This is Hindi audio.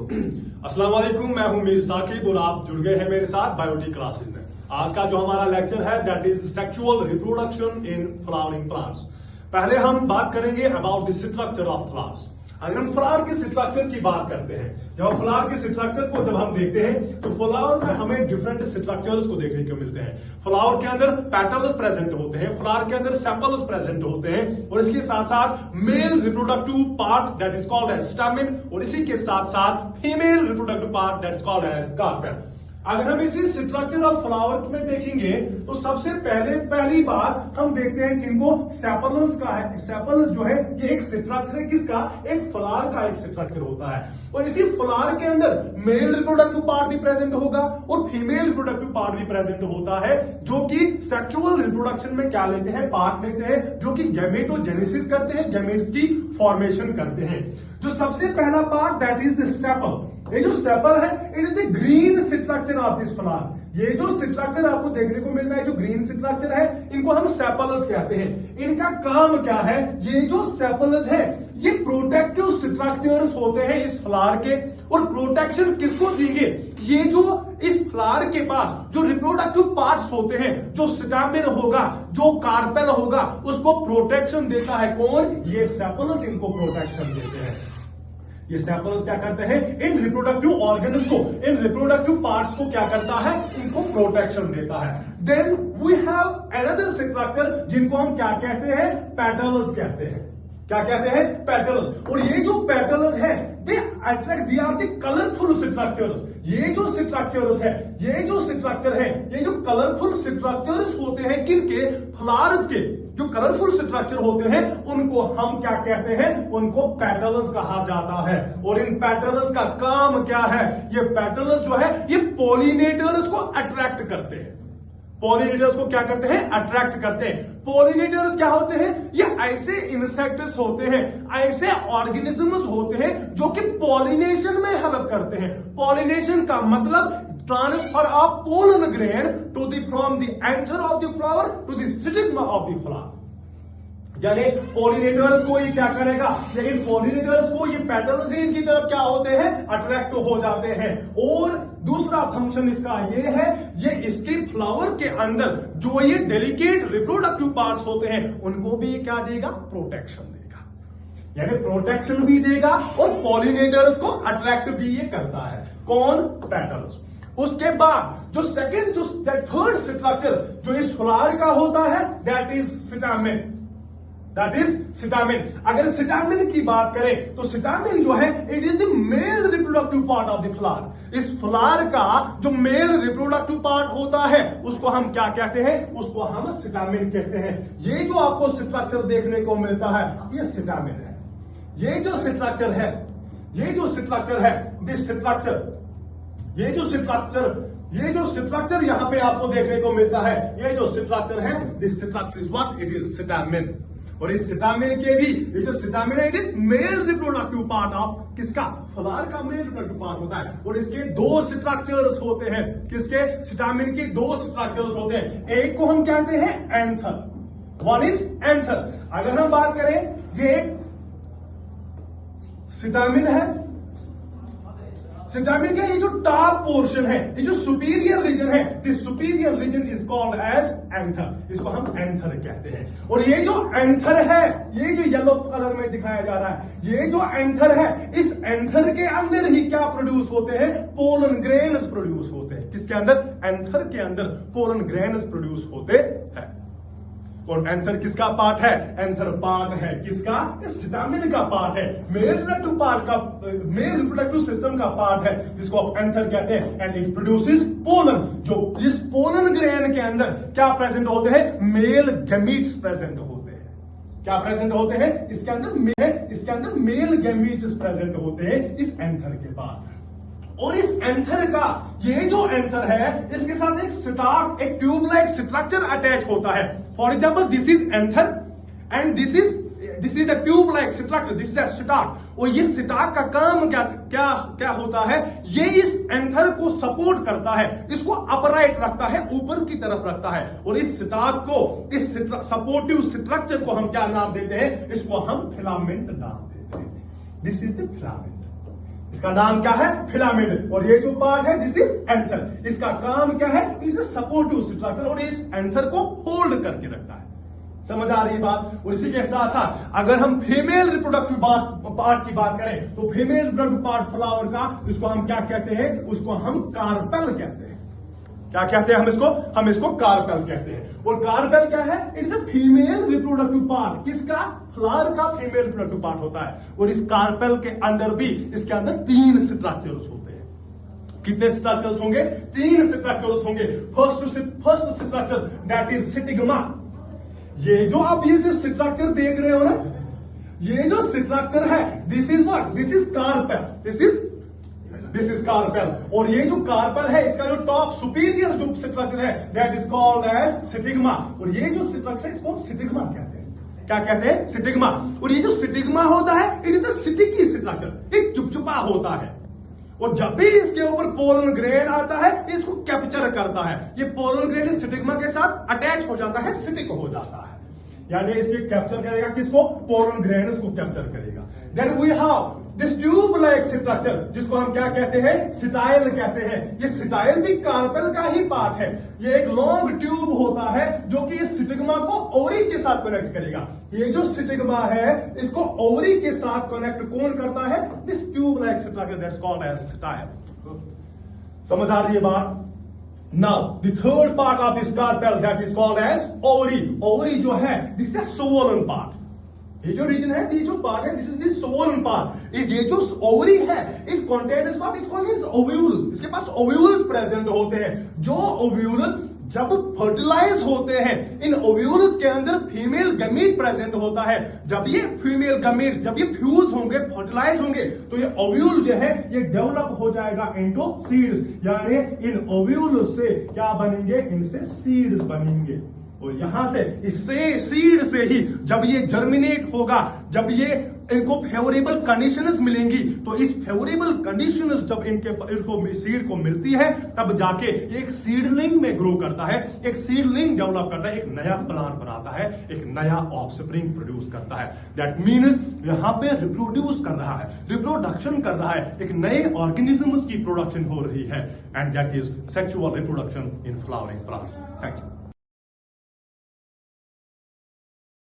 अस्सलाम वालेकुम, मैं हूं मीर साकिब और आप जुड़ गए हैं मेरे साथ बायोटी क्लासेस में। आज का जो हमारा लेक्चर है that is sexual reproduction in flowering plants. पहले हम बात करेंगे about the structure of flowers. अगर हम फ्लावर के स्ट्रक्चर की बात करते हैं, जब हम फ्लावर के स्ट्रक्चर को जब हम देखते हैं तो फ्लावर में हमें डिफरेंट स्ट्रक्चर्स को देखने को मिलते हैं। फ्लावर के अंदर पेटल्स प्रेजेंट होते हैं, फ्लावर के अंदर सेपल्स प्रेजेंट होते हैं और इसके साथ साथ male reproductive part that is called as stamen और इसी के साथ साथ female reproductive part that is called as carpel. अगर हम इसी स्ट्रक्चर ऑफ फ्लावर में देखेंगे तो सबसे पहली बार हम देखते हैं कि इनको सेपल्स का है। सेपल्स जो है ये एक स्ट्रक्चर है, किसका? एक फ्लावर का एक स्ट्रक्चर होता है और इसी फ्लावर के अंदर मेल रिप्रोडक्टिव पार्ट भी प्रेजेंट होगा और फीमेल रिप्रोडक्टिव पार्ट भी प्रेजेंट होता है, जो कि सेक्सुअल रिप्रोडक्शन में क्या लेते हैं? पार्ट लेते हैं, जो कि गैमेटोजेनेसिस करते हैं, गैमेट्स की फॉर्मेशन करते हैं। जो सबसे पहला part that is the sepal. ये जो सेपल है it is the green structure of this flower. ये जो स्ट्रक्चर आपको देखने को मिल रहा है, जो ग्रीन स्ट्रक्चर है, इनको हम सेपल्स कहते हैं। इनका काम क्या है? ये जो सेपल्स है ये प्रोटेक्टिव स्ट्रक्चर्स होते हैं इस फ्लावर के। और प्रोटेक्शन किसको देंगे? ये जो इस फ्लावर के पास जो रिप्रोडक्टिव पार्ट्स होते हैं, जो स्टैमेन होगा, जो कार्पेल होगा, उसको प्रोटेक्शन देता है कौन? ये सेपल्स इनको प्रोटेक्शन देते हैं। ये सेपल्स क्या करते हैं? इन रिप्रोडक्टिव ऑर्गन्स को, इन रिप्रोडक्टिव पार्ट्स को क्या करता है? इनको प्रोटेक्शन देता है। Then we have another structure जिनको हम क्या कहते हैं? पेटल्स कहते हैं। क्या कहते हैं? पेटल्स। और ये जो पेटल्स है they attract, they are the colourful structures. ये जो स्ट्रक्चर्स है, ये जो स्ट्रक्चर है, ये जो कलरफुल स्ट्रक्चर्स होते हैं किनके? फ्लावर्स के। जो कलरफुल स्ट्रक्चर होते हैं उनको हम क्या कहते हैं? उनको पेटल्स कहा जाता है। और इन पेटल्स का काम क्या है? ये पेटल्स जो है ये पॉलिनेटर्स को अट्रैक्ट करते हैं। पॉलिनेटर्स को क्या करते हैं? अट्रैक्ट करते हैं। पॉलिनेटर्स क्या होते हैं? ये ऐसे इंसेक्ट्स होते हैं, ऐसे ऑर्गेनिजम्स होते हैं जो कि पॉलिनेशन में हेल्प करते हैं। पॉलिनेशन का मतलब transfer of pollen grain to the from the anther of the flower to the stigma of the flower. यानी पॉलिनेटर्स को ये क्या करेगा? लेकिन पॉलिनेटर्स को ये पेटल्स ही इनकी तरफ क्या होते हैं? अट्रैक्ट हो जाते हैं। और दूसरा फंक्शन इसका ये है, ये इसके फ्लावर के अंदर जो ये डेलिकेट रिप्रोडक्टिव पार्ट्स होते हैं उनको भी क्या देगा? प्रोटेक्शन देगा। यानी प्रोटेक्शन भी देगा और पॉलिनेटर्स को अट्रैक्ट भी ये करता है। कौन? पेटल्स। उसके बाद जो सेकंड, जो थर्ड स्ट्रक्चर जो इस फ्लावर का होता है that is stamen. That is stamen. अगर स्टैमेन की बात करें तो स्टैमेन जो है it is the mail reproductive part of the flower. इस फ्लावर का जो मेल रिप्रोडक्टिव पार्ट होता है उसको हम क्या कहते हैं? उसको हम स्टैमेन कहते हैं। ये जो आपको स्ट्रक्चर देखने को मिलता है ये स्टैमेन है। ये जो स्ट्रक्चर है, ये जो स्ट्रक्चर है, दिस स्ट्रक्चर, ये जो स्ट्रक्चर यहां पे आपको देखने को मिलता है, ये जो स्ट्रक्चर है this structure is what? It is stamen. और इस स्टैमेन के भी, ये जो स्टैमेन है it is male reproductive part of किसका? फ्लावर का मेल रिप्रोडक्टिव पार्ट होता है। और इसके दो स्ट्रक्चर्स होते हैं। किसके? स्टैमेन के दो स्ट्रक्चर्स होते हैं। एक को हम कहते हैं एंथर, वन इज एंथर। अगर हम बात करें, ये स्टैमेन है, स्टैमेन का ये जो टॉप पोर्शन है, ये जो सुपीरियर रीजन है, this superior region is called as anther. इसको हम एंथर कहते हैं। और ये जो एंथर है, ये जो येलो कलर में दिखाया जा रहा है, ये जो एंथर है, इस एंथर के अंदर ही क्या प्रोड्यूस होते हैं? पोलन ग्रेन्स प्रोड्यूस होते हैं। किसके अंदर? एंथर के अंदर पोलन ग्रेन्स प्रोड्यूस होते हैं। और एंथर किसका पार्ट है? एंथर पार्ट है किसका? स्टैमेन का पार्ट है, मेल रिप्रोडक्टिव पार्ट का, मेल रिप्रोडक्टिव सिस्टम का पार्ट है, जिसको आप एंथर कहते हैं। And it produces pollen. जो इस पोलन ग्रेन के अंदर क्या प्रेजेंट होते हैं? मेल गैमीट्स प्रेजेंट होते हैं। क्या प्रेजेंट होते हैं? इसके अंदर मेल गैमीट्स प्रेजेंट होते हैं इस एंथर के पास। और इस एंथर का, ये जो एंथर है इसके साथ एक स्टार्क, एक ट्यूब लाइक स्ट्रक्चर अटैच होता है। For example this is anther and this is a tube like structure, this is a stalk. और ये स्टार्क का काम क्या होता है? ये इस एंथर को सपोर्ट करता है, इसको अपराइट रखता है, ऊपर की तरफ रखता है। और इस स्टार्क को, इस सपोर्टिव स्ट्रक्चर को हम क्या नाम देते हैं? इसको हम फिलामेंट नाम देते हैं। This is the filament. इसका नाम क्या है? फिलामेंट। और ये जो पार्ट है दिस इज एंथर। इसका काम क्या है? It is a supportive structure और इस एंथर को होल्ड करके रखता है। समझ आ रही बात? और इसी के साथ साथ अगर हम फीमेल रिप्रोडक्टिव पार्ट की बात करें तो फीमेल रिप्रोडक्टिव पार्ट फ्लावर का, इसको हम क्या कहते हैं? उसको हम कार्पेल कहते हैं। क्या कहते हैं हम इसको कार्पेल कहते हैं। और कार्पेल क्या है? It is a female reproductive part. किसका? फ्लावर का फीमेल रिप्रोडक्टिव पार्ट होता है। और इस कार्पेल के अंदर भी, इसके अंदर 3 स्ट्रक्चर्स होते हैं। कितने स्ट्रक्चर्स होंगे? 3 स्ट्रक्चर्स होंगे। First structure that is stigma. ये जो आप ये स्ट्रक्चर देख रहे हो ना, ये जो स्ट्रक्चर है this is what? This is carpel. This is carpel. और ये जो कार्पेल है इसका जो टॉप सुपीरियर जो स्ट्रक्चर है that is called as stigma. और ये जो स्ट्रक्चर है इसको हम स्टिग्मा कहते हैं। क्या कहते हैं? स्टिग्मा। और ये जो स्टिग्मा होता है it is a sticky structure, एक चुपचुपा होता है। और जब भी इसके ऊपर पोलन ग्रेन आता है इसको कैप्चर करता है। ये पोलन ग्रेन इस स्टिग्मा के साथ अटैच हो जाता है, स्टिक हो जाता है, यानी इसके कैप्चर करेगा किसको? पोलन ग्रेन इसको कैप्चर करेगा। Then we have this tube like structure जिसको हम क्या कहते हैं? स्टाइल कहते हैं। ये स्टाइल भी कार्पेल का ही पार्ट है। ये एक लॉन्ग ट्यूब होता है जो कि इस स्टिग्मा को ओवरी के साथ कनेक्ट करेगा। ये जो स्टिग्मा है इसको ओवरी के साथ कनेक्ट कौन करता है? This tube like structure that's called as style. समझ आ रही है बात? Now, the third part of this carpel that is called as ovary. Ovary जो है, this is a swollen part. ये जो रीजन है, ये जो पार्ट है, this is this swollen part. ये जो ओवरी है, it contains what? It contains ovules. इसके पास ओव्यूल्स प्रेजेंट होते हैं। जो ओव्यूल्स जब फर्टिलाइज होते हैं, इन ओव्यूल्स के अंदर फीमेल गमीट प्रेजेंट होता है। जब ये फीमेल गमीट जब ये फ्यूज होंगे, फर्टिलाइज होंगे, तो ये ओव्यूल जो है ये डेवलप हो जाएगा इनटू सीड्स। यानी इन ओव्यूल से क्या बनेंगे? इनसे सीड्स बनेंगे। और यहां से इससे सीड से ही जब ये जर्मिनेट होगा, जब ये इनको फेवरेबल कंडीशंस मिलेंगी, तो इस फेवरेबल कंडीशंस जब इनको सीड को मिलती है तब जाके एक सीडलिंग में ग्रो करता है, एक सीडलिंग डेवलप करता है, एक नया प्लांट बनाता है, एक नया ऑफस्प्रिंग प्रोड्यूस करता है। दैट मीन्स यहां पे रिप्रोड्यूस कर रहा है, रिप्रोडक्शन कर रहा है, एक नए ऑर्गेनिजम्स की प्रोडक्शन हो रही है। And that is sexual reproduction in flowering plants. Thank you.